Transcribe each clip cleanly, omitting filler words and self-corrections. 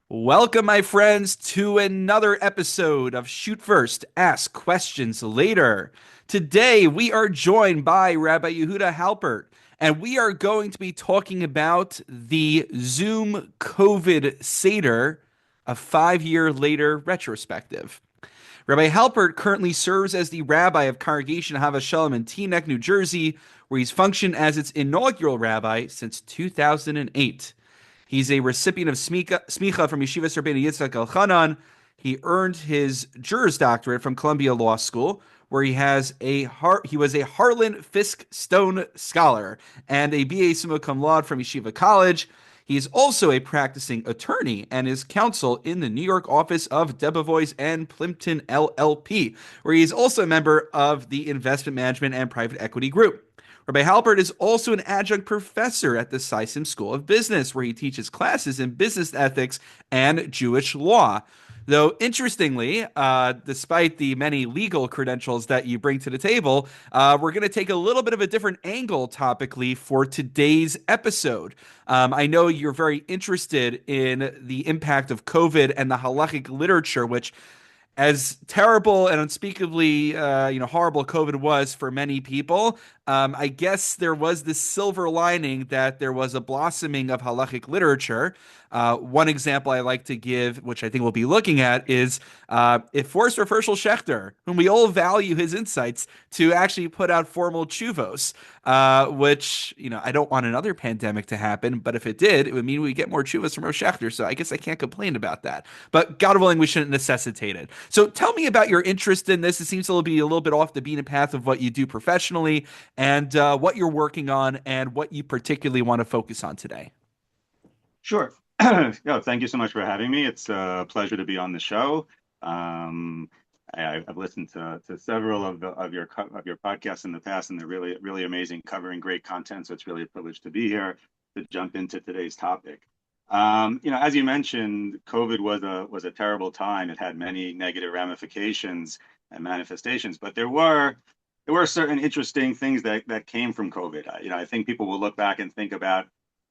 Welcome, my friends, to another episode of Shoot First, Ask Questions Later. Today, we are joined by Rabbi Yehuda Halpert, and we are going to be talking about the Zoom COVID Seder, a 5 year later retrospective. Rabbi Halpert currently serves as the rabbi of Congregation Hava Shalom in Teaneck, New Jersey, where he's functioned as its inaugural rabbi since 2008. He's a recipient of smicha from Yeshiva Rabbeinu Yitzchak Elchanan. He earned his Juris Doctorate from Columbia Law School, where he was a Harlan Fisk Stone Scholar and a BA Summa Cum Laude from Yeshiva College. He is also a practicing attorney and is counsel in the New York office of Debevoise and Plimpton LLP, where he is also a member of the Investment Management and Private Equity Group. Rabbi Halpert is also an adjunct professor at the Sisson School of Business, where he teaches classes in business ethics and Jewish law. Though, interestingly, despite the many legal credentials that you bring to the table, we're going to take a little bit of a different angle topically for today's episode. I know you're very interested in the impact of COVID and the halachic literature, which as terrible and unspeakably horrible COVID was for many people, I guess there was this silver lining that there was a blossoming of halachic literature. One example I like to give, which I think we'll be looking at, is it forced Rav Hershel Schachter, whom we all value his insights, to actually put out formal chuvos, which, I don't want another pandemic to happen, but if it did, it would mean we get more chuvos from Rav Schachter, so I guess I can't complain about that. But God willing, we shouldn't necessitate it. So tell me about your interest in this. It seems to be a little bit off the beaten path of what you do professionally, and what you're working on and what you particularly want to focus on today. Sure. Yeah, thank you so much for having me. It's a pleasure to be on the show. Um, I've listened to several of your podcasts in the past, and they're really amazing, covering great content. So it's really a privilege to be here to jump into today's topic. As you mentioned, COVID was a terrible time. It had many negative ramifications and manifestations, but there were certain interesting things that came from COVID. I think people will look back and think about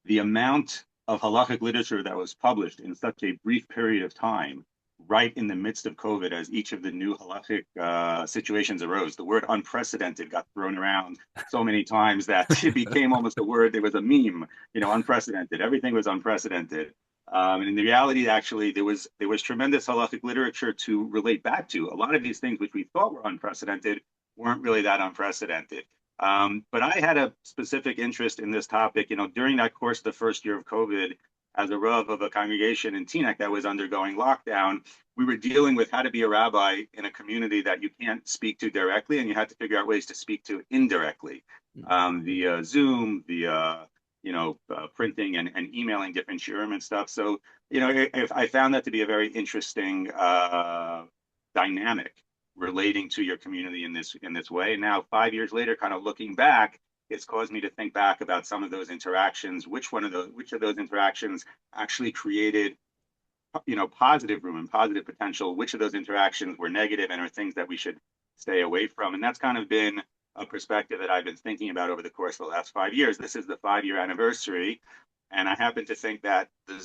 the amount of halachic literature that was published in such a brief period of time, right in the midst of COVID, as each of the new halachic situations arose. The word unprecedented got thrown around so many times that it became almost a word. It was a meme, unprecedented. Everything was unprecedented. And in the reality, actually, there was tremendous halachic literature to relate back to. A lot of these things which we thought were unprecedented weren't really that unprecedented. But I had a specific interest in this topic, during that course, the first year of COVID, as a Rav of a congregation in Teaneck that was undergoing lockdown, we were dealing with how to be a rabbi in a community that you can't speak to directly, and you had to figure out ways to speak to indirectly, via Zoom, via printing and emailing different shiurim and stuff. So, I found that to be a very interesting dynamic relating to your community in this way. And now, 5 years later, kind of looking back, it's caused me to think back about some of those interactions. Which of those interactions actually created, positive room and positive potential? Which of those interactions were negative and are things that we should stay away from? And that's kind of been a perspective that I've been thinking about over the course of the last 5 years. This is the 5 year anniversary, and I happen to think that the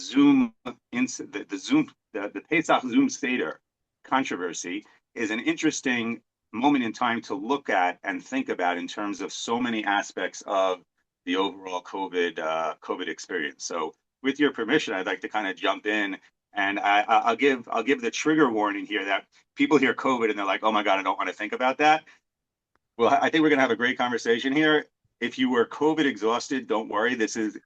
Pesach Zoom Seder controversy is an interesting moment in time to look at and think about in terms of so many aspects of the overall COVID experience. So, with your permission, I'd like to kind of jump in, and I'll give the trigger warning here that people hear COVID and they're like, "Oh my God, I don't want to think about that." Well, I think we're going to have a great conversation here. If you were COVID exhausted, don't worry. This is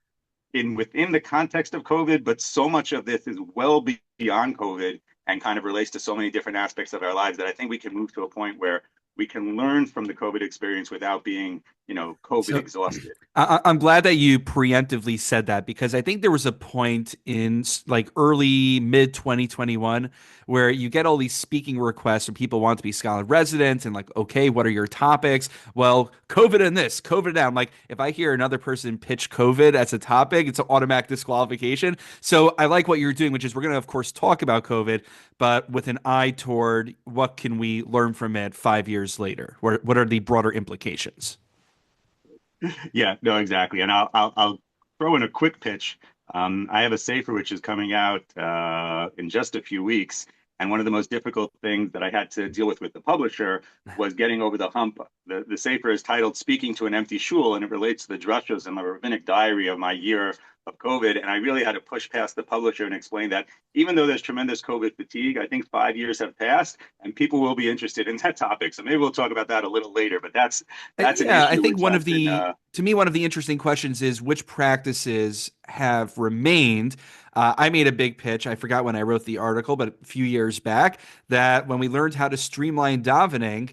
within the context of COVID, but so much of this is well beyond COVID and kind of relates to so many different aspects of our lives that I think we can move to a point where we can learn from the COVID experience without being, COVID So exhausted. I'm glad that you preemptively said that, because I think there was a point in like early mid 2021 where you get all these speaking requests from people who want to be scholar residents and like, okay, what are your topics? Well, COVID and this, COVID and that. I'm like, if I hear another person pitch COVID as a topic, it's an automatic disqualification. So I like what you're doing, which is we're going to, of course, talk about COVID, but with an eye toward what can we learn from it 5 years later? What are the broader implications? Yeah, no, exactly. And I'll throw in a quick pitch. I have a Sefer which is coming out in just a few weeks. And one of the most difficult things that I had to deal with the publisher was getting over the hump. The Sefer is titled Speaking to an Empty Shul, and it relates to the drushos in my rabbinic diary of my year of COVID. And I really had to push past the publisher and explain that even though there's tremendous COVID fatigue, I think 5 years have passed and people will be interested in that topic. So maybe we'll talk about that a little later, but that's an Yeah, I issue think which one of has been the to me one of the interesting questions is which practices have remained. I made a big pitch. I forgot when I wrote the article, but a few years back, that when we learned how to streamline davening,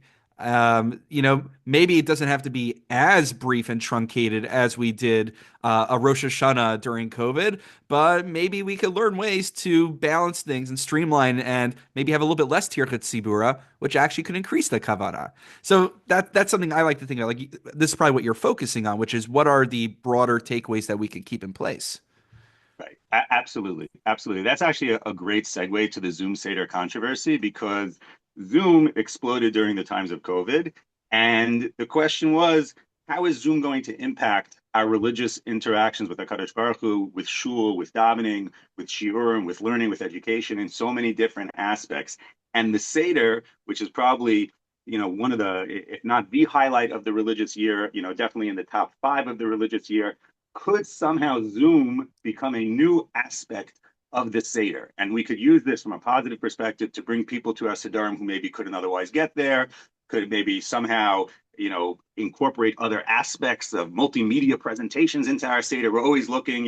maybe it doesn't have to be as brief and truncated as we did a Rosh Hashanah during COVID, but maybe we could learn ways to balance things and streamline and maybe have a little bit less tirchet sibura, which actually could increase the kavana. So that's something I like to think of. Like this is probably what you're focusing on, which is what are the broader takeaways that we can keep in place. right. Absolutely. Absolutely. That's actually a great segue to the Zoom Seder controversy because Zoom exploded during the times of COVID. And the question was, how is Zoom going to impact our religious interactions with HaKadosh Baruch Hu, with shul, with davening, with shiurim, with learning, with education, in so many different aspects? And the Seder, which is probably one of the, if not the highlight of the religious year, definitely in the top five of the religious year, could somehow Zoom become a new aspect of the Seder? And we could use this from a positive perspective to bring people to our Sedarim who maybe couldn't otherwise get there, could maybe somehow, incorporate other aspects of multimedia presentations into our Seder. We're always looking,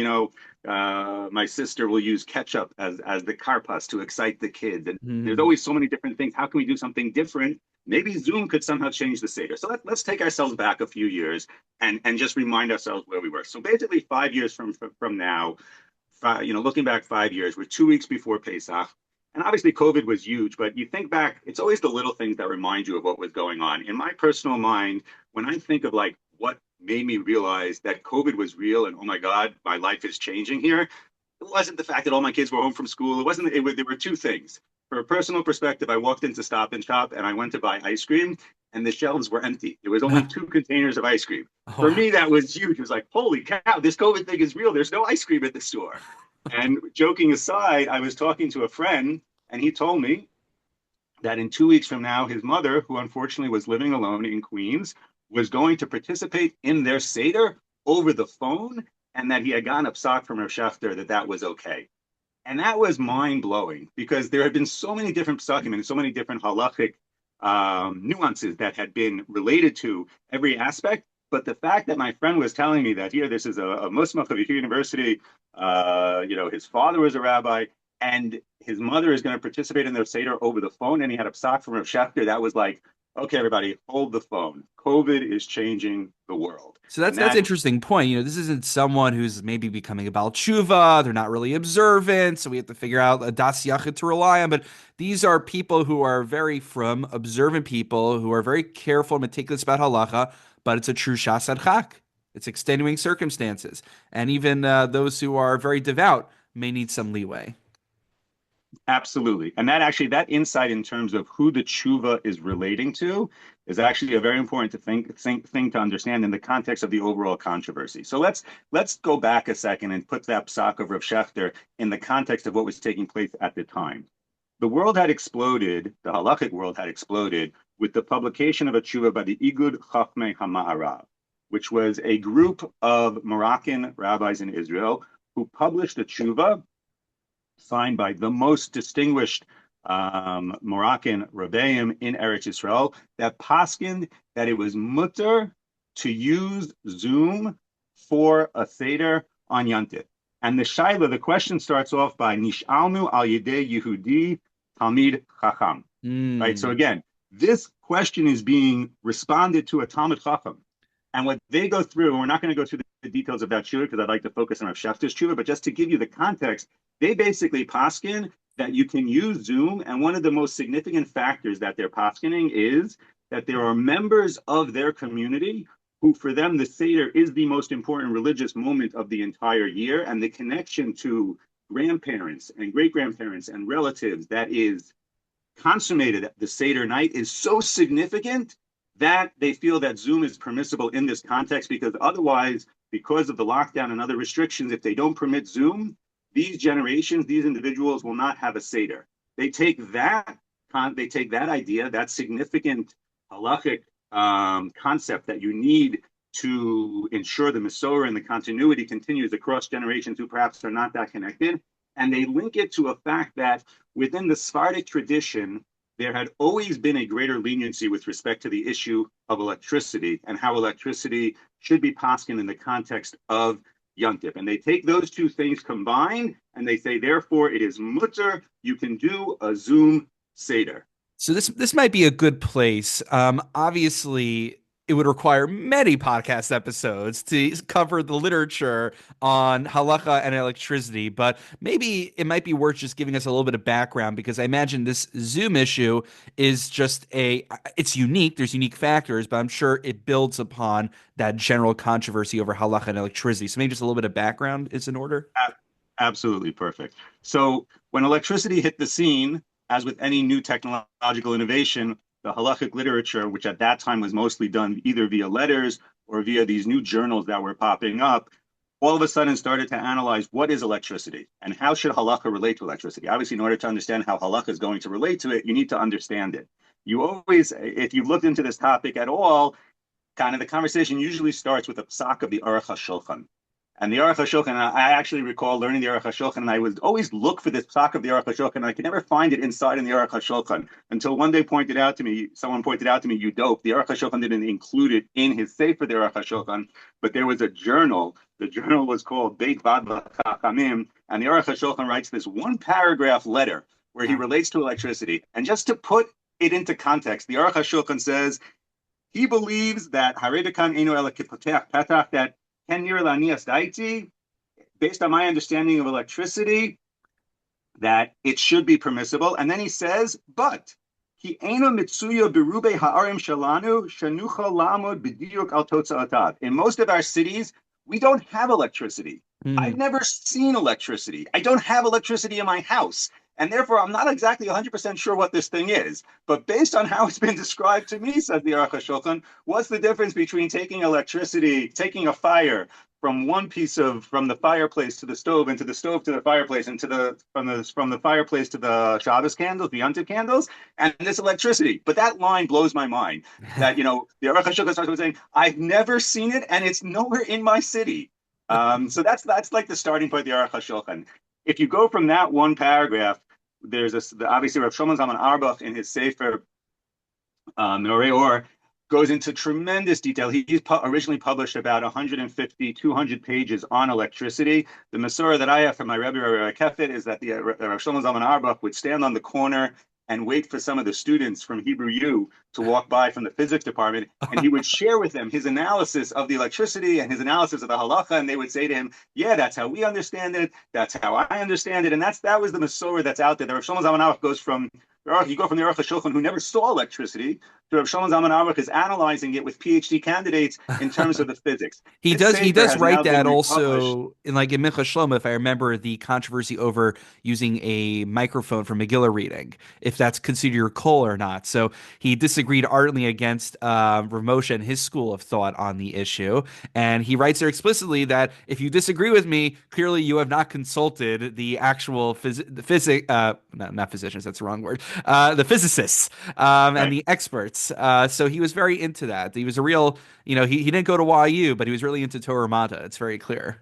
my sister will use ketchup as the karpas to excite the kids. And there's Hmm. always so many different things. How can we do something different? Maybe Zoom could somehow change the Seder. So let's take ourselves back a few years and just remind ourselves where we were. So basically, 5 years from now, looking back 5 years, we're 2 weeks before Pesach. And obviously, COVID was huge, but you think back, it's always the little things that remind you of what was going on. In my personal mind, when I think of like what made me realize that COVID was real and oh my God, my life is changing here, it wasn't the fact that all my kids were home from school. There were two things. For a personal perspective, I walked into Stop and Shop and I went to buy ice cream and the shelves were empty. There was only 2 containers of ice cream. For Oh, me, that was huge. It was like, holy cow, this COVID thing is real. There's no ice cream at the store. And joking aside, I was talking to a friend and he told me that in 2 weeks from now, his mother, who unfortunately was living alone in Queens, was going to participate in their Seder over the phone and that he had gotten a psak from Rav Schechter that was okay. And that was mind blowing because there had been so many different psakim and so many different halachic nuances that had been related to every aspect. But the fact that my friend was telling me that here, this is a Muslim of a university, his father was a rabbi, and his mother is going to participate in their Seder over the phone, and he had a psak from Rav Schechter, that was like, okay, everybody, hold the phone. COVID is changing the world. so And that's an that interesting point. This isn't someone who's maybe becoming a Baal Tshuva. They're not really observant, so we have to figure out a das yachid to rely on. But these are people who are very from observant people who are very careful and meticulous about halacha. But it's a true shas adchak. It's extenuating circumstances, and even those who are very devout may need some leeway. Absolutely. And that insight in terms of who the tshuva is relating to is actually a very important thing to understand in the context of the overall controversy. So let's go back a second and put that psak of Rav Schechter in the context of what was taking place at the time. The world had exploded, the halachic world had exploded with the publication of a tshuva by the Igud Chachmei HaMa'arav, which was a group of Moroccan rabbis in Israel who published a tshuva signed by the most distinguished Moroccan Rebbeim in Eretz Yisrael that paskined that it was mutter to use Zoom for a Seder on Yantif. And the question starts off by Nish'alnu al Yedei Yehudi Talmid Chacham. Right? So Mm. again, this question is being responded to a Talmid Chacham. And what they go through, and we're not going to go through the details of that tshuva because I'd like to focus on Rav Shefter's tshuva, but just to give you the context, they basically paskin that you can use Zoom, and one of the most significant factors that they're paskining is that there are members of their community who, for them, the Seder is the most important religious moment of the entire year, and the connection to grandparents and great-grandparents and relatives that is consummated the Seder night is so significant that they feel that Zoom is permissible in this context because otherwise because of the lockdown and other restrictions, if they don't permit Zoom, these generations, these individuals will not have a Seder. They take that idea, that significant halachic concept that you need to ensure the Masorah and the continuity continues across generations who perhaps are not that connected, and they link it to a fact that within the Sephardic tradition, there had always been a greater leniency with respect to the issue of electricity and how electricity should be poskin in the context of Yontif. And they take those two things combined and they say, therefore, it is mutter, you can do a Zoom Seder. So this might be a good place. Obviously, it would require many podcast episodes to cover the literature on halacha and electricity, but maybe it might be worth just giving us a little bit of background because I imagine this Zoom issue is it's unique. There's unique factors, but I'm sure it builds upon that general controversy over halacha and electricity. So maybe just a little bit of background is in order. Absolutely perfect. So when electricity hit the scene, as with any new technological innovation, the halachic literature, which at that time was mostly done either via letters or via these new journals that were popping up, all of a sudden started to analyze what is electricity and how should halakha relate to electricity. Obviously, in order to understand how halakha is going to relate to it, you need to understand it. You always, if you've looked into this topic at all, kind of the conversation usually starts with a psak of the Aruch HaShulchan. And the Aruch HaShulchan, I actually recall learning the Aruch HaShulchan, and I would always look for this psak of the Aruch HaShulchan, and I could never find it inside in the Aruch HaShulchan until one day someone pointed out to me, you dope, the Aruch HaShulchan didn't include it in his sefer, the Aruch HaShulchan, but there was a journal. The journal was called Beit Vad Chachamim, and the Aruch HaShulchan writes this one paragraph letter where he relates to electricity. And just to put it into context, the Aruch HaShulchan says he believes that Haredekan Eino Ela Kipotech Petach, that based on my understanding of electricity, that it should be permissible. And then he says, but in most of our cities, we don't have electricity. I've never seen electricity. I don't have electricity in my house. And therefore, I'm not exactly 100% sure what this thing is. But based on how it's been described to me, says the Aruch HaShulchan, what's the difference between taking a fire from the fireplace to the stove, and to the stove to the fireplace, and from the fireplace to the Shabbos candles, the Yontif candles, and this electricity? But that line blows my mind. That, the Aruch HaShulchan starts with saying, I've never seen it, and it's nowhere in my city. So that's like the starting point of the Aruch HaShulchan. If you go from that one paragraph, there's obviously Rav Shlomo Zalman Auerbach in his sefer Norei Or goes into tremendous detail. He's originally published about 150, 200 pages on electricity. The Masorah that I have from my Rebbe, Rabbi Kefet, is that the Rav Shlomo Zalman Auerbach would stand on the corner and wait for some of the students from Hebrew U to walk by from the physics department, and he would share with them his analysis of the electricity and his analysis of the halacha, and they would say to him, yeah, that's how we understand it, that's how I understand it, and that was the Masorah that's out there. The Rav Shlomo Zalman Auerbach goes from the Aruch HaShulchan, who never saw electricity, to Rav Shlomo Zalman Auerbach is analyzing it with PhD candidates in terms of the physics. He does write that also in Mincha Shlomo, if I remember, the controversy over using a microphone for Megillah reading, if that's considered your kol or not. So he disagreed ardently against Rav Moshe and his school of thought on the issue, and he writes there explicitly that if you disagree with me, clearly you have not consulted the actual not physicians, that's the wrong word, the physicists and the experts. So he was very into that. He was a real, he didn't go to YU, but he was really into Torah Mata. It's very clear.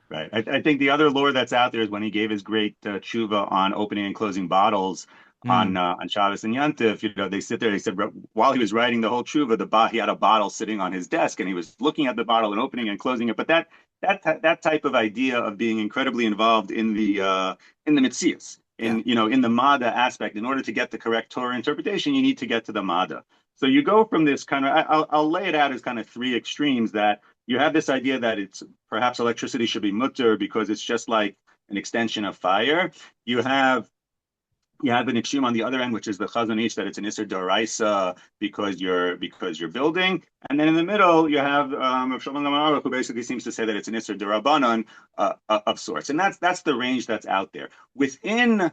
Right. I think the other lore that's out there is when he gave his great tshuva on opening and closing bottles on Shabbos and Yontif. They sit there. They said while he was writing the whole tshuva, he had a bottle sitting on his desk, and he was looking at the bottle and opening and closing it. But that type of idea of being incredibly involved in the mitzias, in the Mada aspect, in order to get the correct Torah interpretation, you need to get to the Mada. So you go from this kind of, I'll lay it out as kind of three extremes, that you have this idea that it's perhaps electricity should be mutter because it's just like an extension of fire. You have an extreme on the other end, which is the Chazon Ish, that it's an Isser Doraisa because you're building. And then in the middle, you have Rav Shlomo Zalman Auerbach, who basically seems to say that it's an Isser Dorabanan of sorts. And that's the range that's out there. Within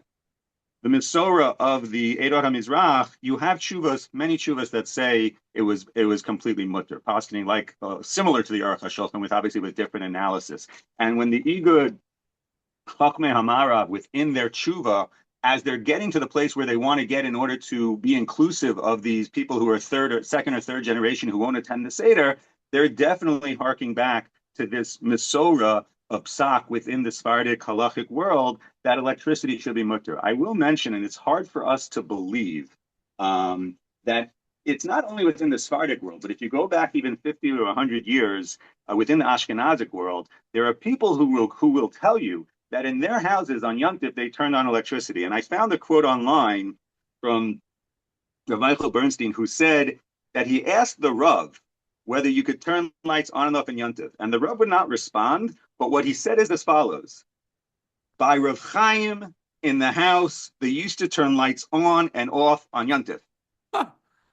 the Mesorah of the Eidot HaMizrach, you have tshuvas, many tshuvas that say it was completely mutter, poskening like similar to the Aruch HaShulchan, with different analysis. And when the Igud Chachmei Hamarav within their tshuva, as they're getting to the place where they want to get in order to be inclusive of these people who are second or third generation who won't attend the Seder, they're definitely harking back to this Mesorah of psak within the Sephardic halachic world that electricity should be mutter. I will mention, and it's hard for us to believe, that it's not only within the Sephardic world, but if you go back even 50 or 100 years within the Ashkenazic world, there are people who will tell you that in their houses on Yom Tov, they turned on electricity. And I found a quote online from Rav Michael Bernstein, who said that he asked the Rav whether you could turn lights on and off in Yom Tov. And the Rav would not respond, but what he said is as follows. By Rav Chaim in the house, they used to turn lights on and off on Yom Tov. Huh.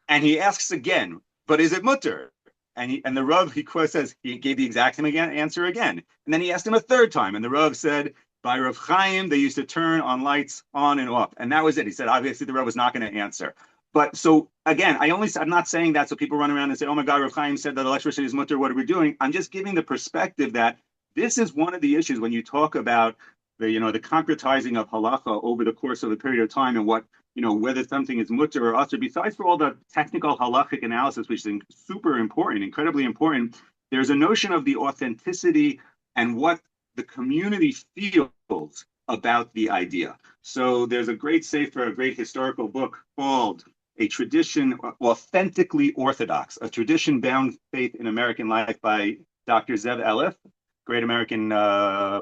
And he asks again, but is it mutter? And the Rav, he says, he gave the exact same answer again. And then he asked him a third time, and the Rav said, by Rav Chaim, they used to turn on lights on and off. And that was it. He said, obviously, the Rav was not going to answer. But so, again, I'm not saying that so people run around and say, oh, my God, Rav Chaim said that electricity is mutter. What are we doing? I'm just giving the perspective that this is one of the issues when you talk about the concretizing of halacha over the course of a period of time and what, whether something is mutter or usher, besides for all the technical halachic analysis, which is super important, incredibly important, there's a notion of the authenticity and what the community feels about the idea. So there's a great sefer, a great historical book called A Tradition Authentically Orthodox, a tradition-bound faith in American life by Dr. Zev Elif, great American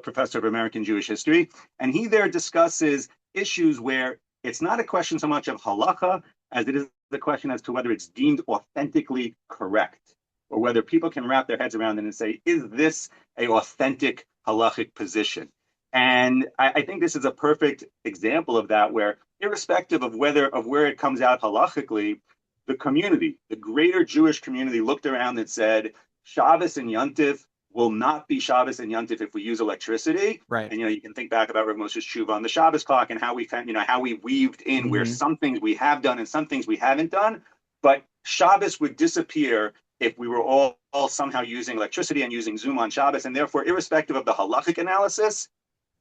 professor of American Jewish history. And he there discusses issues where it's not a question so much of halacha as it is the question as to whether it's deemed authentically correct or whether people can wrap their heads around it and say, is this a authentic halachic position? And I think this is a perfect example of that, where irrespective of where it comes out halachically, the community, the greater Jewish community looked around and said, Shabbos and Yom Tov will not be Shabbos and Yom Tov if we use electricity. Right. And you can think back about Rav Moshe's tshuva on the Shabbos clock and how we weaved in where some things we have done and some things we haven't done. But Shabbos would disappear if we were all somehow using electricity and using Zoom on Shabbos. And therefore, irrespective of the halachic analysis,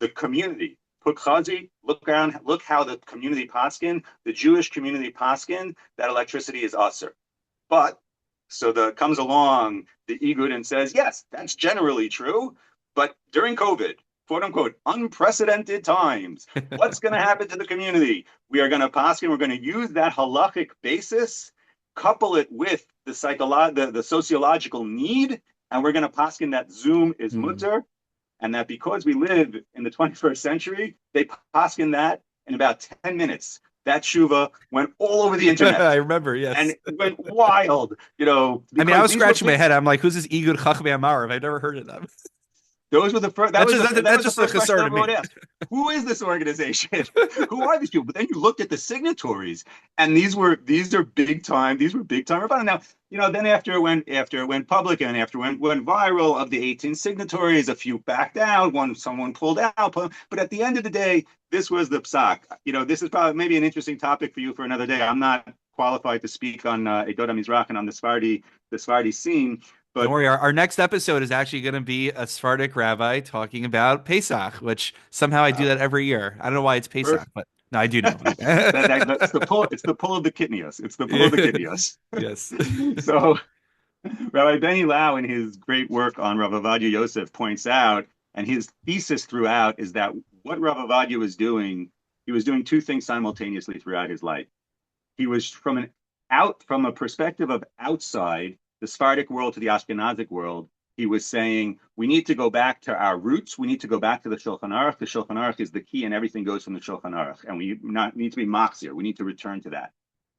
the community, Pukchazi, look around, look how the community paskin, the Jewish community paskin, that electricity is usher. But so comes along the Igud and says, yes, that's generally true, but during COVID, quote unquote, unprecedented times, what's going to happen to the community? We are going to paskin, we're going to use that halachic basis, couple it with the sociological need, and we're going to paskin that Zoom is mutter, and that because we live in the 21st century, they paskin that in about 10 minutes. That tshuva went all over the internet. I remember, yes. And it went wild, I mean, I was scratching my head. I'm like, who's this Igud Chachmei Hamarav? I've never heard of them. Those were the first. That's just the concern to me. Who is this organization? Who are these people? But then you looked at the signatories, and these are big time. These were big time. Now, then after it went public and after it went viral, of the 18 signatories, a few backed out. Someone pulled out. But at the end of the day, this was the psak. This is probably maybe an interesting topic for you for another day. I'm not qualified to speak on Eidot HaMizrach and on the Sephardi scene. But don't worry, our next episode is actually going to be a Sephardic rabbi talking about Pesach, which somehow I do that every year. I don't know why it's Pesach, but no, I do know. That's the pull. It's the pull of the kitnios. It's the pull of the kitnios. Yes. So Rabbi Benny Lau, in his great work on Rav Ovadia Yosef, points out, and his thesis throughout is that what Rav Ovadia was doing, he was doing two things simultaneously throughout his life. He was from a perspective of outside the Sephardic world to the Ashkenazic world. He was saying, we need to go back to our roots. We need to go back to the Shulchan Aruch. The Shulchan Aruch is the key, and everything goes from the Shulchan Aruch. And we need to be machzir. We need to return to that.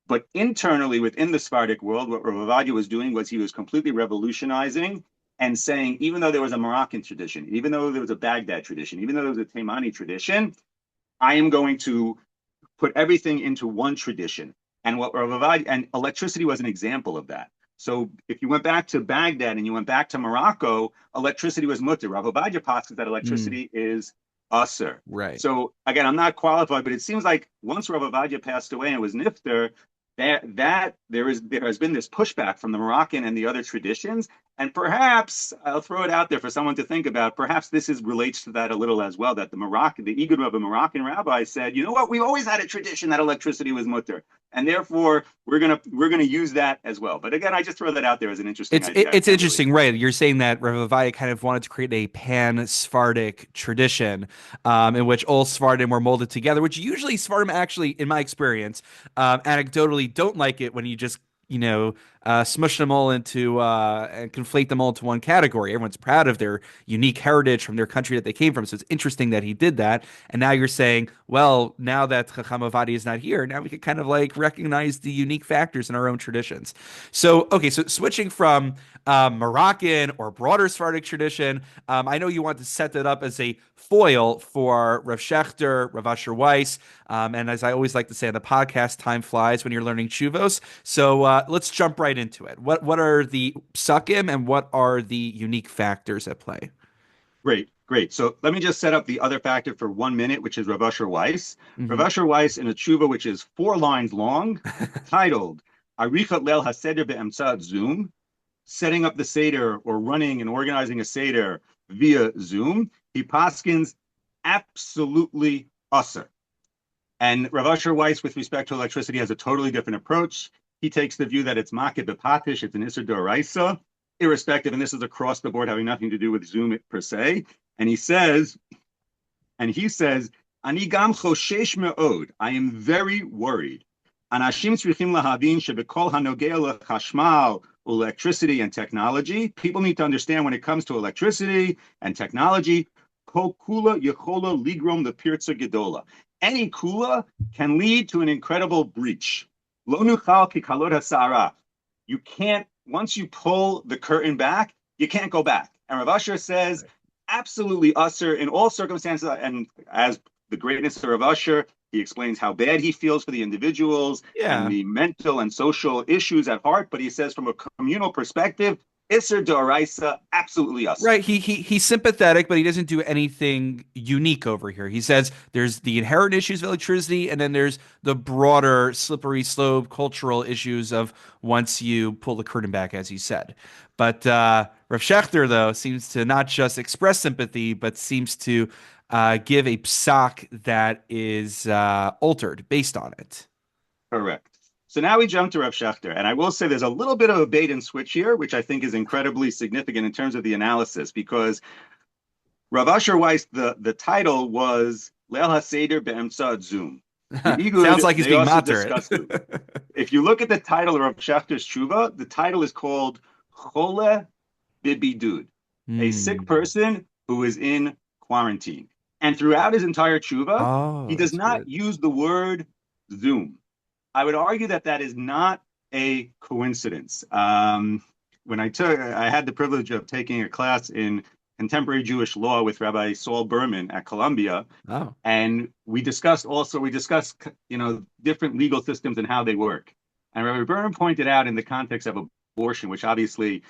But internally within the Sephardic world, what Rav Ovadia was doing was he was completely revolutionizing and saying, even though there was a Moroccan tradition, even though there was a Baghdad tradition, even though there was a Taimani tradition, I am going to put everything into one tradition. And what Rav Ovadia, and electricity was an example of that. So if you went back to Baghdad and you went back to Morocco, electricity was mutter. Rav Ovadia posits that electricity is usher. Right. So again, I'm not qualified, but it seems like once Rav Avadia passed away and it was nifter, there has been this pushback from the Moroccan and the other traditions, and perhaps I'll throw it out there for someone to think about. Perhaps this is relates to that a little as well. That the Igud of a Moroccan rabbi said, you know what, we've always had a tradition that electricity was mutter, and therefore we're gonna use that as well. But again, I just throw that out there as an interesting idea. I It's can't really. interesting, right? You're saying that Rav Avaya kind of wanted to create a pan-Sephardic tradition, in which all Sephardim were molded together, which usually Sephardim actually, in my experience, anecdotally don't like it when you just smush them all into and conflate them all into one category. Everyone's proud of their unique heritage from their country that they came from. So it's interesting that he did that. And now you're saying, well, now that Chacham Avadi is not here, now we can kind of like recognize the unique factors in our own traditions. So, okay, so switching from Moroccan or broader Sephardic tradition, I know you want to set that up as a foil for Rav Shechter, Rav Asher Weiss, and as I always like to say on the podcast, time flies when you're learning chuvos. So let's jump right into it. What are the psukim and what are the unique factors at play? Great, great. So let me just set up the other factor for 1 minute, which is Rav Asher Weiss. Rav Hmm. Asher Weiss in a tshuva which is 4 lines long, titled Arichat Leil HaSeder Be'emtzat Zoom, setting up the Seder or running and organizing a Seder via Zoom. He paskins absolutely usher. And Rav Asher Weiss, with respect to electricity, has a totally different approach. He takes the view that it's makeh b'patish, it's an isser d'oraisa, irrespective, and this is across the board, having nothing to do with Zoom per se. And he says, Ani gam choshesh me'od. I am very worried. Anashim tzrichim lahavin shebekol hanogea lechashmal, electricity and technology. People need to understand when it comes to electricity and technology, kol kula yechola ligrom the pirza gedola. Any kula can lead to an incredible breach. Lo nuchal ki kalot hasara. You can't, once you pull the curtain back, you can't go back. And Rav Asher says, absolutely usher in all circumstances. And as the greatness of Rav Asher, he explains how bad he feels for the individuals and Yeah. the mental and social issues at heart. But he says, from a communal perspective, Isser Doraisa, absolutely usher. Right. He's sympathetic, but he doesn't do anything unique over here. He says there's the inherent issues of electricity, and then there's the broader slippery slope cultural issues of once you pull the curtain back, as you said. But Rav Shechter, though, seems to not just express sympathy, but seems to give a psak that is altered based on it. Correct. So now we jump to Rav Shechter, and I will say there's a little bit of a bait and switch here, which I think is incredibly significant in terms of the analysis, because Rav Asher Weiss, the title was Leil HaSeder Be'emtzat Zoom. The Sounds Igud, like he's they being also moderate. discussed Zoom. If you look at the title of Rav Shechter's Tshuva, the title is called Chole Bibidud, a sick Hmm. person who is in quarantine. And throughout his entire Tshuva, he Oh, does that's not good. use the word Zoom. I would argue that that is not a coincidence. I had the privilege of taking a class in contemporary Jewish law with Rabbi Saul Berman at Columbia, Oh. and we discussed different legal systems and how they work. And Rabbi Berman pointed out in the context of abortion, which obviously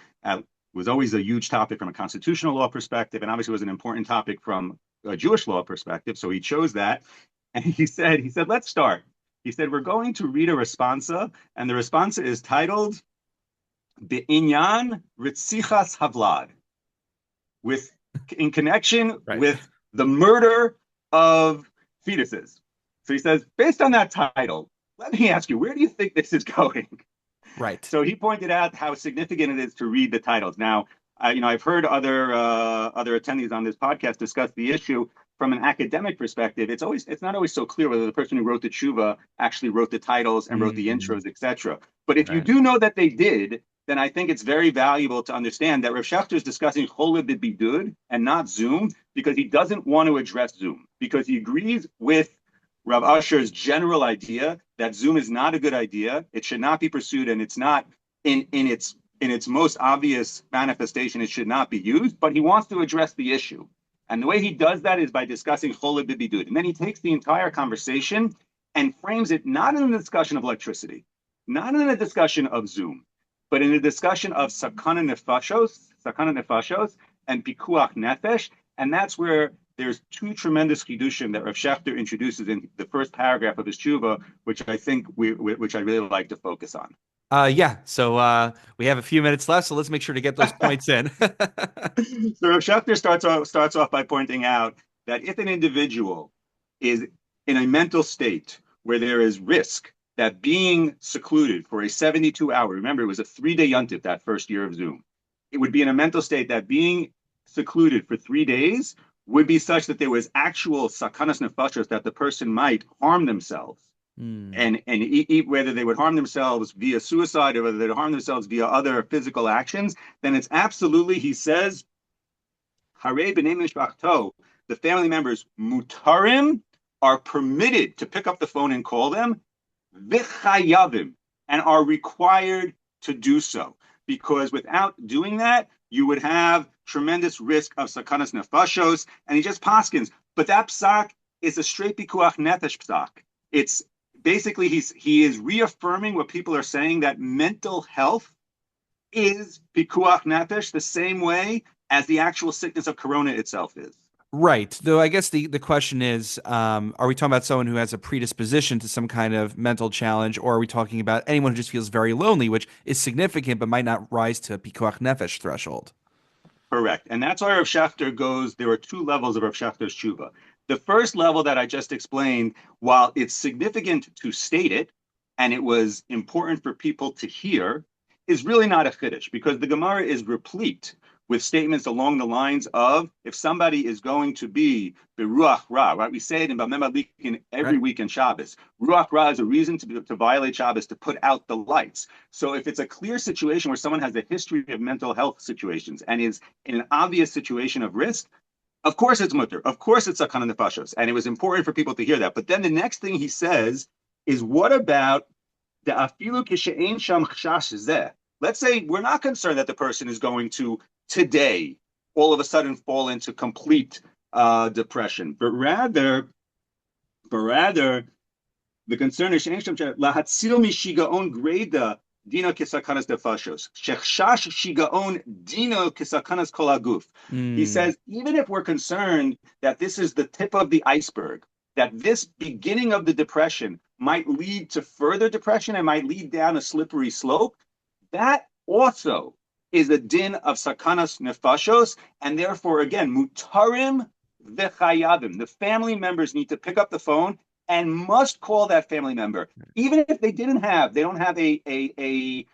was always a huge topic from a constitutional law perspective, and obviously was an important topic from a Jewish law perspective. So he chose that, and he said, let's start. He said, we're going to read a responsa, and the responsa is titled Be'inyan Ritzichas Havlad, with in connection Right. with the murder of fetuses. So he says, based on that title, let me ask you, where do you think this is going? Right. So he pointed out how significant it is to read the titles. Now, I've heard other attendees on this podcast discuss the issue from an academic perspective. It's not always so clear whether the person who wrote the tshuva actually wrote the titles and wrote the Mm, intros, etc. But if you right. do know that they did, then I think it's very valuable to understand that Rav Shechter is discussing Choled Bidud and not Zoom because he doesn't want to address Zoom, because he agrees with Rav Asher's general idea that Zoom is not a good idea. It should not be pursued, and it's not in its most obvious manifestation. It should not be used. But he wants to address the issue, and the way he does that is by discussing Choled Bidud, and then he takes the entire conversation and frames it not in a discussion of electricity, not in a discussion of Zoom, but in a discussion of sakana nefashos, and pikuach nefesh, and that's where there's two tremendous chidushim that Rav Shechter introduces in the first paragraph of his tshuva, which I really like to focus on. Yeah. So we have a few minutes left, so let's make sure to get those points in. So Rav Shechter starts off by pointing out that if an individual is in a mental state where there is risk that being secluded for a 72-hour, remember it was a 3-day yontif that first year of Zoom, it would be in a mental state that being secluded for 3 days would be such that there was actual sakanas nefashos, that the person might harm themselves. Hmm. And whether they would harm themselves via suicide or whether they'd harm themselves via other physical actions, then it's absolutely, he says, Hare b'nei mishpachto, the family members mutarim are permitted to pick up the phone and call them, v'chayavim, and are required to do so. Because without doing that, you would have tremendous risk of sakanas nefashos. And he just paskins, but that psak is a straight pikuach nefesh psak. It's basically he is reaffirming what people are saying, that mental health is pikuach nefesh the same way as the actual sickness of corona itself is. Right. Though I guess the question is, are we talking about someone who has a predisposition to some kind of mental challenge, or are we talking about anyone who just feels very lonely, which is significant but might not rise to pikuach nefesh threshold? Correct. And that's why Rav Shechter goes, there are two levels of Rav Shechter's tshuva. The first level that I just explained, while it's significant to state it, and it was important for people to hear, is really not a chiddush, because the Gemara is replete with statements along the lines of, if somebody is going to be beruach ra, right? We say it in Bameh Madlikin every Right. week in Shabbos. Ruach ra is a reason to violate Shabbos, to put out the lights. So if it's a clear situation where someone has a history of mental health situations and is in an obvious situation of risk, of course it's mutter. Of course it's sakana nefashos. And it was important for people to hear that. But then the next thing he says is, what about the afilu kishein sham chashash zeh? Let's say we're not concerned that the person is going to today all of a sudden fall into complete depression, but rather, the concern is lahatzil mishigaon greda dino kisakanas defashos shechshash shigaon dino kisakanas kolaguf. He Hmm. says, even if we're concerned that this is the tip of the iceberg, that this beginning of the depression might lead to further depression and might lead down a slippery slope, that also is a din of sakanas nefashos, and therefore, again, mutarim v'chayavim. The family members need to pick up the phone and must call that family member, even if they don't have a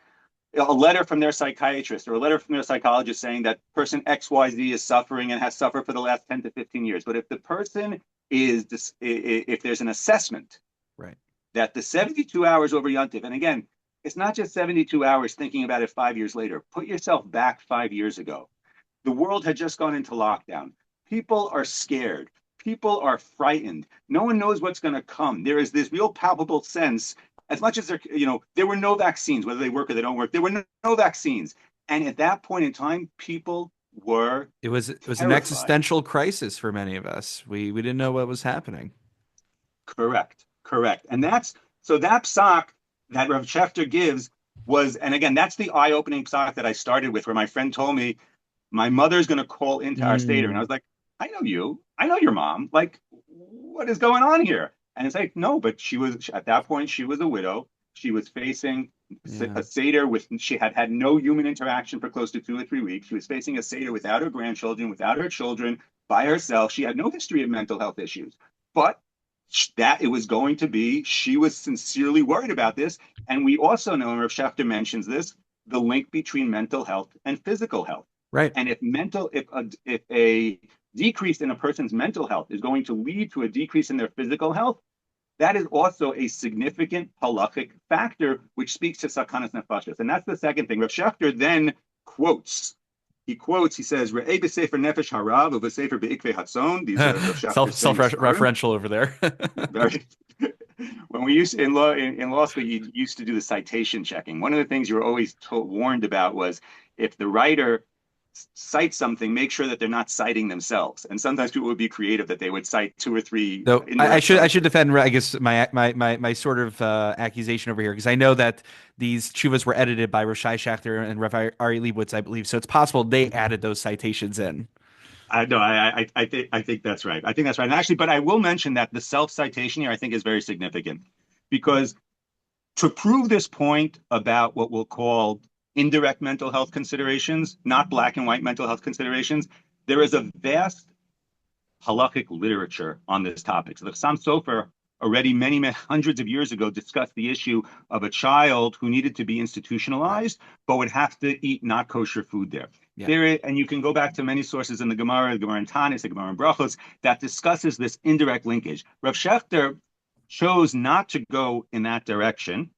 letter from their psychiatrist or a letter from their psychologist saying that person XYZ is suffering and has suffered for the last 10 to 15 years. But if the person if there's an assessment Right. that the 72 hours over Yontif, and again, it's not just 72 hours thinking about it 5 years later. Put yourself back 5 years ago. The world had just gone into lockdown. People are scared. People are frightened. No one knows what's going to come. There is this real palpable sense, as much as there were no vaccines, whether they work or they don't work, there were no vaccines. And at that point in time, people were It was an terrified. existential crisis for many of us. We didn't know what was happening. Correct. And that psak that Rav Schechter gives was, and again, that's the eye-opening psak that I started with, where my friend told me, my mother's going to call into our Seder. And I Hmm. was like, I know you. I know your mom. Like, what is going on here? And it's like, no, but at that point, she was a widow. She was facing Yeah. a Seder she had had no human interaction for close to 2 or 3 weeks. She was facing a Seder without her grandchildren, without her children, by herself. She had no history of mental health issues. But that it was going to be, she was sincerely worried about this. And we also know, and Rav Schechter mentions this, the link between mental health and physical health. Right. And if a decrease in a person's mental health is going to lead to a decrease in their physical health, that is also a significant halachic factor, which speaks to sakanas nefashos. And that's the second thing. Rav Schechter then quotes. He says, Re'eh b'sefer nefesh harav u'b'sefer be'ikvei hatzon. These are Rav Schechter's famous svarim. Self-referential over there. Very. When we used in law school, you used to do the citation checking. One of the things you were always warned about was, if the writer cites something, make sure that they're not citing themselves. And sometimes people would be creative that they would cite two or three Though I indirect should sources. defend, I guess, my sort of accusation over here, because I know that these chuvas were edited by Roshai Shachter and Rabbi Ari Leibowitz, I believe. So it's possible they added those citations in. I think that's right. I think that's right. And actually, but I will mention that the self-citation here I think is very significant because to prove this point about what we'll call indirect mental health considerations, not black and white mental health considerations, there is a vast halachic literature on this topic. So the Chassam Sofer already many, many hundreds of years ago discussed the issue of a child who needed to be Right. institutionalized but would have to eat not kosher food there. Yeah. And you can go back to many sources in the Gemara in Tanis, the Gemara in Brachos, that discusses this indirect linkage. Rav Shechter chose not to go in that direction.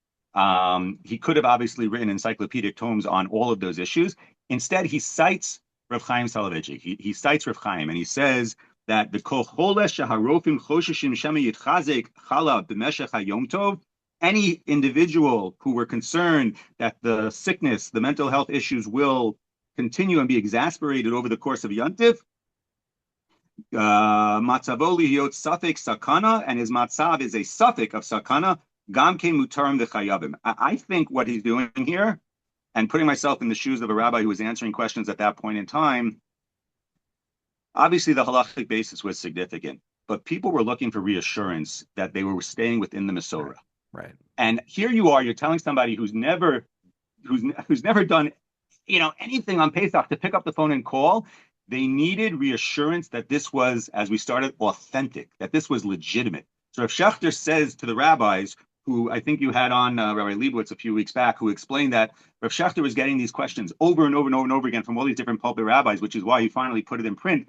He could have obviously written encyclopedic tomes on all of those issues. Instead, he cites Rav Chaim Soloveitchik. He cites Rav Chaim, and he says that the kol shaharofim choshishim shema yitchazek chala b'meshech hayom tov, any individual who were concerned that the sickness, the mental health issues will continue and be exasperated over the course of Yontif, matzavo lihiyot safek sakana, and his matzav is a suffix of sakana, gam ke mutarim v'chayavim. I think what he's doing here, and putting myself in the shoes of a rabbi who was answering questions at that point in time, obviously the halachic basis was significant, but people were looking for reassurance that they were staying within the Right. Masorah. Right. And here you are, you're telling somebody who's never done anything on Pesach to pick up the phone and call. They needed reassurance that this was, as we started, authentic, that this was legitimate. So if Schechter says to the rabbis, who I think you had on Rabbi Leibowitz a few weeks back, who explained that Rav Schechter was getting these questions over and over and over and over again from all these different pulpit rabbis, which is why he finally put it in print.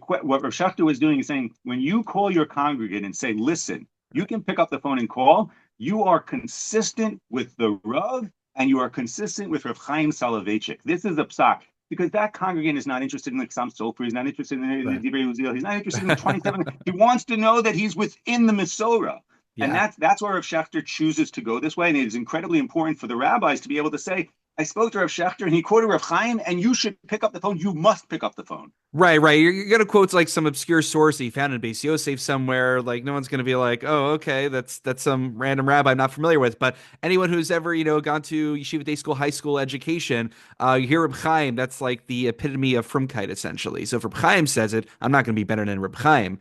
What Rav Schechter was doing is saying, when you call your congregant and say, listen, you can pick up the phone and call, you are consistent with the Rav and you are consistent with Rav Chaim Soloveitchik. This is a psak because that congregant is not interested in the Chassam Sofer. He's not interested in the Right. Divrei Uziel. He's not interested in the 27. He wants to know that he's within the Masorah. And Yeah. that's where Rav Schechter chooses to go this way. And it is incredibly important for the rabbis to be able to say, I spoke to Rav Schechter and he quoted Rav Chaim, and you should pick up the phone. You must pick up the phone. Right, right. You're gonna quote like some obscure source that you found in Beis Yosef somewhere. Like no one's gonna be like, "Oh, okay, that's some random rabbi I'm not familiar with." But anyone who's ever gone to yeshiva day school, high school education, you hear Reb Chaim. That's like the epitome of Frumkeit, essentially. So if Reb Chaim says it, I'm not gonna be better than Reb Chaim.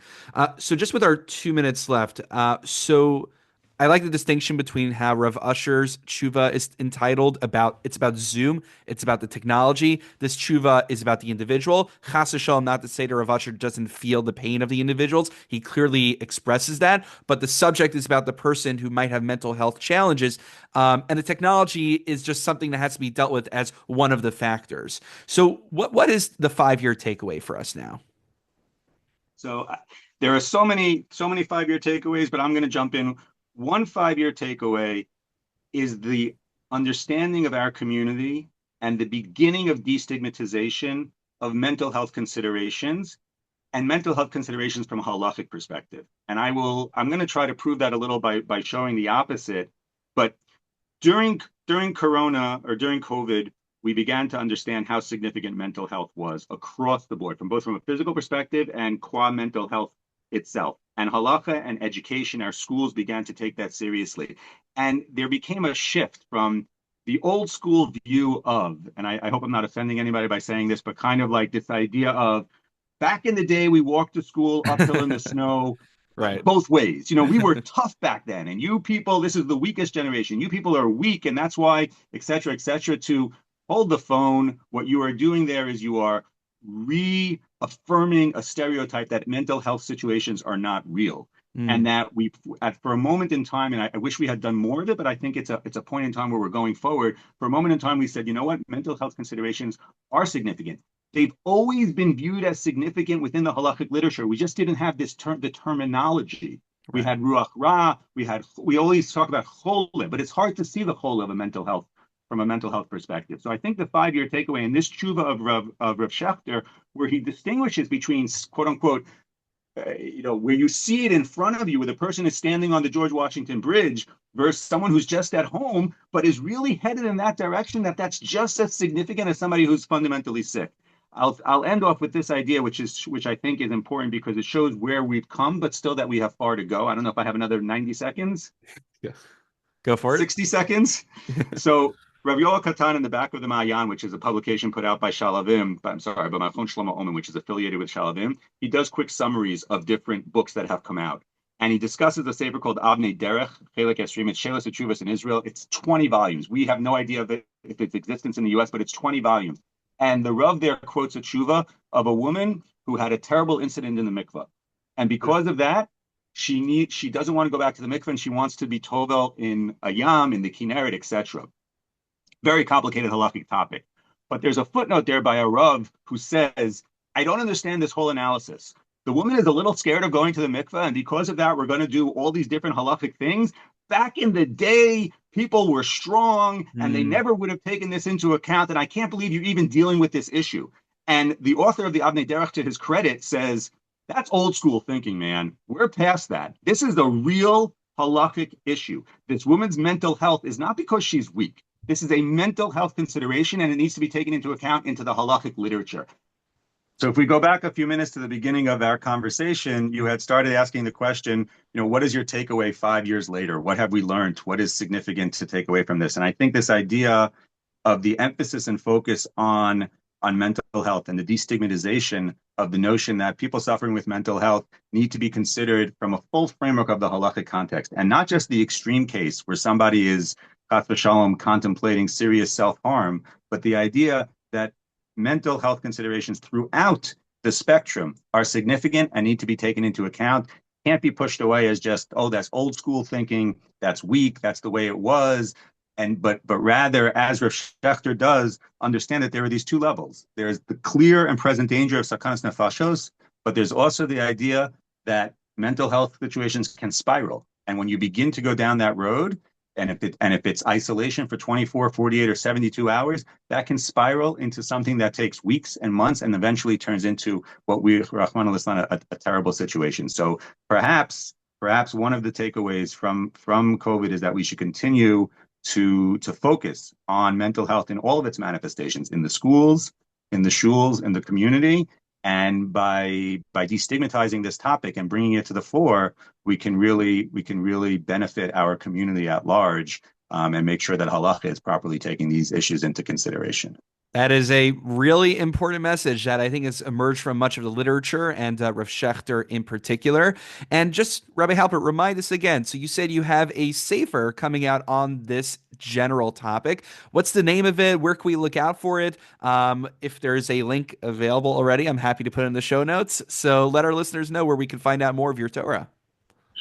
So just with our 2 minutes left, so I like the distinction between how Rav Usher's tshuva is entitled about. It's about Zoom. It's about the technology. This tshuva is about the individual. Chas v'shalom, not to say that Rav Usher doesn't feel the pain of the individuals. He clearly expresses that. But the subject is about the person who might have mental health challenges. And the technology is just something that has to be dealt with as one of the factors. So what is the 5 year takeaway for us now? So there are so many 5 year takeaways, but I'm going to jump in. One 5 year takeaway is the understanding of our community and the beginning of destigmatization of mental health considerations and mental health considerations from a halachic perspective. And I'm going to try to prove that a little by showing the opposite. But during Corona or during COVID, we began to understand how significant mental health was across the board, from a physical perspective and qua mental health itself. And halacha and education, our schools began to take that seriously. And there became a shift from the old school view of, and I hope I'm not offending anybody by saying this, but kind of like this idea of back in the day, we walked to school uphill in the snow Right. both ways. We were tough back then, and you people, this is the weakest generation. You people are weak, and that's why, et cetera, to hold the phone. What you are doing there is you are reaffirming a stereotype that mental health situations are not real. Mm, And that for a moment in time, and I wish we had done more of it, but I think it's a point in time where we're going forward. For a moment in time, we said, you know what, mental health considerations are significant. They've always been viewed as significant within the halachic literature. We just didn't have the terminology. We right. had ruach ra. We always talk about cholim, but it's hard to see the whole of a mental health from a mental health perspective. So I think the 5 year takeaway in this tshuva of Rav Schechter, where he distinguishes between quote unquote, where you see it in front of you, where the person is standing on the George Washington Bridge versus someone who's just at home, but is really headed in that direction, that's just as significant as somebody who's fundamentally sick. I'll end off with this idea, which I think is important because it shows where we've come, but still that we have far to go. I don't know if I have another 90 seconds, Yeah. Go for it. 60 seconds. So Rav Yoel Katan in the back of the Ma'ayan, which is a publication put out by Shalavim, I'm sorry, by Machon Shlomo Omen, which is affiliated with Shalavim, he does quick summaries of different books that have come out. And he discusses a sefer called Avnei Derech, Chelek Esrim, it's Shelos Teshuvos in Israel. It's 20 volumes. We have no idea if its existence in the US, but it's 20 volumes. And the Rav there quotes a tshuva of a woman who had a terrible incident in the mikveh. And because of that, she doesn't want to go back to the mikveh, and she wants to be tovel in a yam, in the Kinneret, etc. Very complicated halakhic topic. But there's a footnote there by a Rav who says, I don't understand this whole analysis. The woman is a little scared of going to the mikveh, and because of that, we're going to do all these different halakhic things. Back in the day, people were strong, and they never would have taken this into account, and I can't believe you're even dealing with this issue. And the author of the Avnei Derech, to his credit, says, that's old school thinking, man. We're past that. This is a real halakhic issue. This woman's mental health is not because she's weak. This is a mental health consideration, and it needs to be taken into account into the halakhic literature. So if we go back a few minutes to the beginning of our conversation, you had started asking the question, what is your takeaway 5 years later? What have we learned? What is significant to take away from this? And I think this idea of the emphasis and focus on mental health and the destigmatization of the notion that people suffering with mental health need to be considered from a full framework of the halachic context, and not just the extreme case where somebody is, chas v'shalom, contemplating serious self-harm, but the idea that mental health considerations throughout the spectrum are significant and need to be taken into account, can't be pushed away as just, oh, that's old school thinking, that's weak, that's the way it was. But rather, as Rav Shechter does, understand that there are these two levels. There's the clear and present danger of sakanas nefashos, but there's also the idea that mental health situations can spiral. And when you begin to go down that road, and if it's isolation for 24, 48, or 72 hours, that can spiral into something that takes weeks and months and eventually turns into what we, Rahman al-Islam, a terrible situation. So perhaps one of the takeaways from COVID is that we should continue to focus on mental health in all of its manifestations, in the schools, in the shuls, in the community. And by destigmatizing this topic and bringing it to the fore, we can really benefit our community at large, and make sure that halacha is properly taking these issues into consideration. That is a really important message that I think has emerged from much of the literature, and Rav Shechter in particular. And just, Rabbi Halpert, remind us again. So you said you have a sefer coming out on this general topic. What's the name of it? Where can we look out for it? If there's a link available already, I'm happy to put it in the show notes. So let our listeners know where we can find out more of your Torah.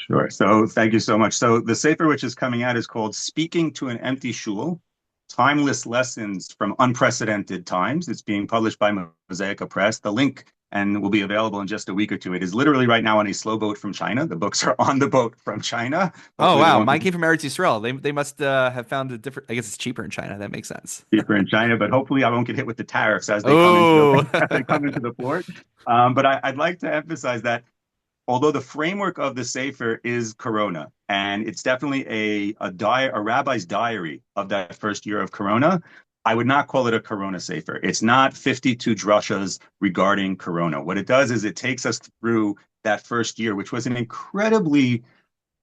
Sure. So thank you so much. So the sefer which is coming out is called Speaking to an Empty Shul, Timeless Lessons from Unprecedented Times. It's being published by Mosaica Press. The link will be available in just a week or two. It is literally right now on a slow boat from China. The books are on the boat from China. Oh, wow. Mine came from Eretz Yisrael. They must have found a different, I guess it's cheaper in China. That makes sense. Cheaper in China, but hopefully I won't get hit with the tariffs as they come into the port. But I'd like to emphasize that although the framework of the Sefer is Corona, and it's definitely a rabbi's diary of that first year of Corona, I would not call it a Corona Sefer. It's not 52 drushas regarding Corona. What it does is it takes us through that first year, which was an incredibly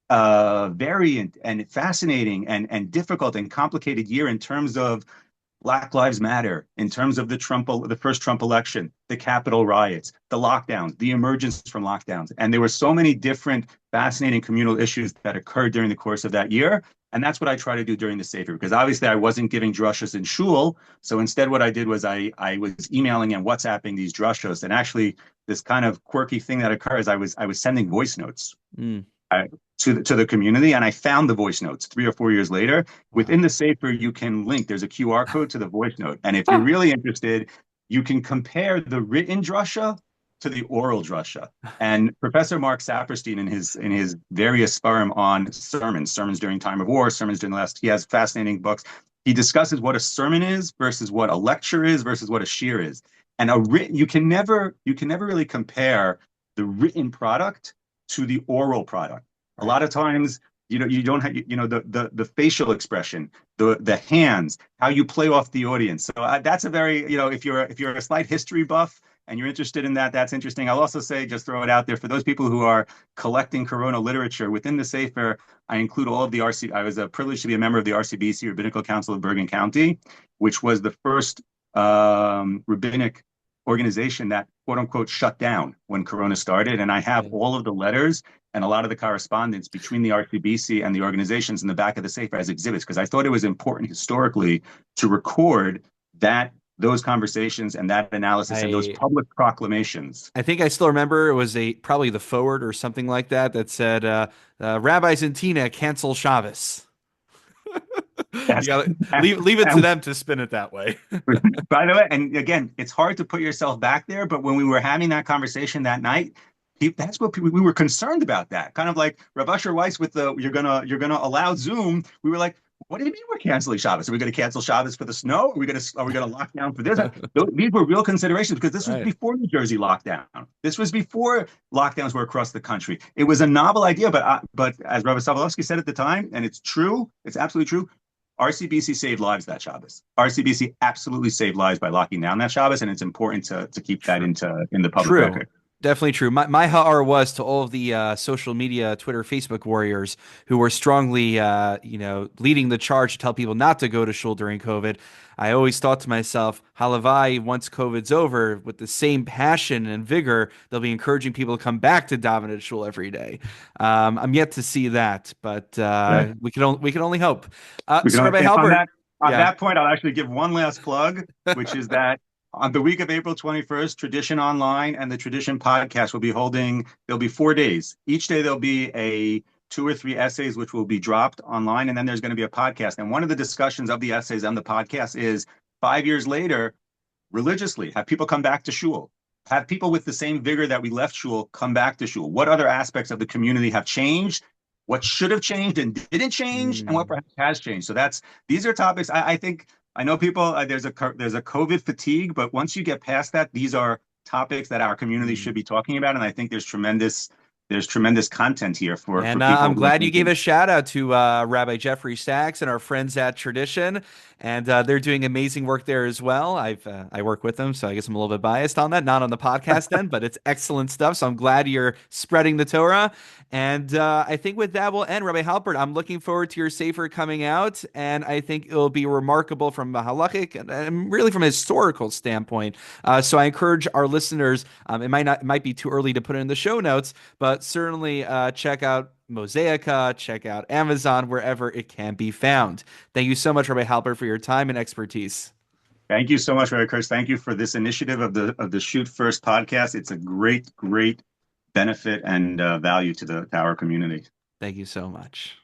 variant and fascinating and difficult and complicated year in terms of Black Lives Matter, in terms of the first Trump election, the Capitol riots, the lockdowns, the emergence from lockdowns. And there were so many different fascinating communal issues that occurred during the course of that year. And that's what I try to do during the Sefer, because obviously I wasn't giving drushas in shul. So instead what I did was I was emailing and WhatsApping these drushos. And actually this kind of quirky thing that occurs, I was sending voice notes. To the community, and I found the voice notes 3 or 4 years later. Within the Sefer, you can link. There's a QR code to the voice note, and if you're really interested, you can compare the written drasha to the oral drasha. And Professor Mark Saperstein, in his various sparrim on sermons during time of war, sermons during the last, he has fascinating books. He discusses what a sermon is versus what a lecture is versus what a shir is. And you can never really compare the written product to the oral product. A lot of times, you don't have, the facial expression, the hands, how you play off the audience. So that's a very, if you're a slight history buff and you're interested in that, that's interesting. I'll also say, just throw it out there, for those people who are collecting Corona literature, within the Sefer, I include all of the RC. I was privileged to be a member of the RCBC, Rabbinical Council of Bergen County, which was the first rabbinic organization that quote unquote shut down when Corona started. And I have Yeah. all of the letters and a lot of the correspondence between the RCBC and the organizations in the back of the Sefer as exhibits, because I thought it was important historically to record that those conversations and that analysis and those I public proclamations. I think I still remember it was a probably the forward or something like that that said rabbis in Tina cancel Shabbos. You Yes. gotta And, leave it to and them to spin it that way. by the way, and again, it's hard to put yourself back there, but when we were having that conversation that night, that's what we were concerned about. That kind of like Rav Usher Weiss with the you're gonna allow Zoom. We were like, what do you mean we're canceling Shabbos? Are we going to cancel Shabbos for the snow? Are we gonna lock down for this? These were real considerations because this was Right. before New Jersey lockdown. This was before lockdowns were across the country. It was a novel idea, but as Rabbi Sobolewski said at the time, and it's true, it's absolutely true. RCBC saved lives that Shabbos. RCBC absolutely saved lives by locking down that Shabbos, and it's important to keep that True. in the public True. record. Definitely true. My ha'ar was to all of the social media, Twitter, Facebook warriors who were strongly, leading the charge to tell people not to go to shul during COVID. I always thought to myself, halavai, once COVID's over, with the same passion and vigor, they'll be encouraging people to come back to daven at shul every day. I'm yet to see that, but Yeah. we can only hope. We can So only, Rabbi on Halpert, that yeah. point, I'll actually give one last plug, which is that on the week of April 21st, Tradition Online and the Tradition Podcast will be holding. There'll be 4 days. Each day there'll be a two or three essays which will be dropped online, and then there's going to be a podcast. And one of the discussions of the essays and the podcast is 5 years later, religiously, have people come back to shul. Have people with the same vigor that we left shul come back to shul. What other aspects of the community have changed? What should have changed and didn't change, and what Mm. perhaps has changed? So these are topics I think I know people. There's a COVID fatigue, but once you get past that, these are topics that our community Mm. should be talking about, and I think there's tremendous content here for And people I'm who are glad you gave thinking. a shout out to Rabbi Jeffrey Sachs and our friends at Tradition, and they're doing amazing work there as well. I work with them, so I guess I'm a little bit biased on that, not on the podcast end, but it's excellent stuff. So I'm glad you're spreading the Torah, and I think with that we'll end. Rabbi Halpert, I'm looking forward to your sefer coming out, and I think it'll be remarkable from a halachic and really from a historical standpoint. So I encourage our listeners. It might be too early to put it in the show notes, but certainly check out Mosaica, check out Amazon, wherever it can be found. Thank you so much, Rabbi Halpert, for your time and expertise. Thank you so much, Ray Kurtz. Thank you for this initiative of the Shoot First podcast. It's a great benefit and value to our community. Thank you so much.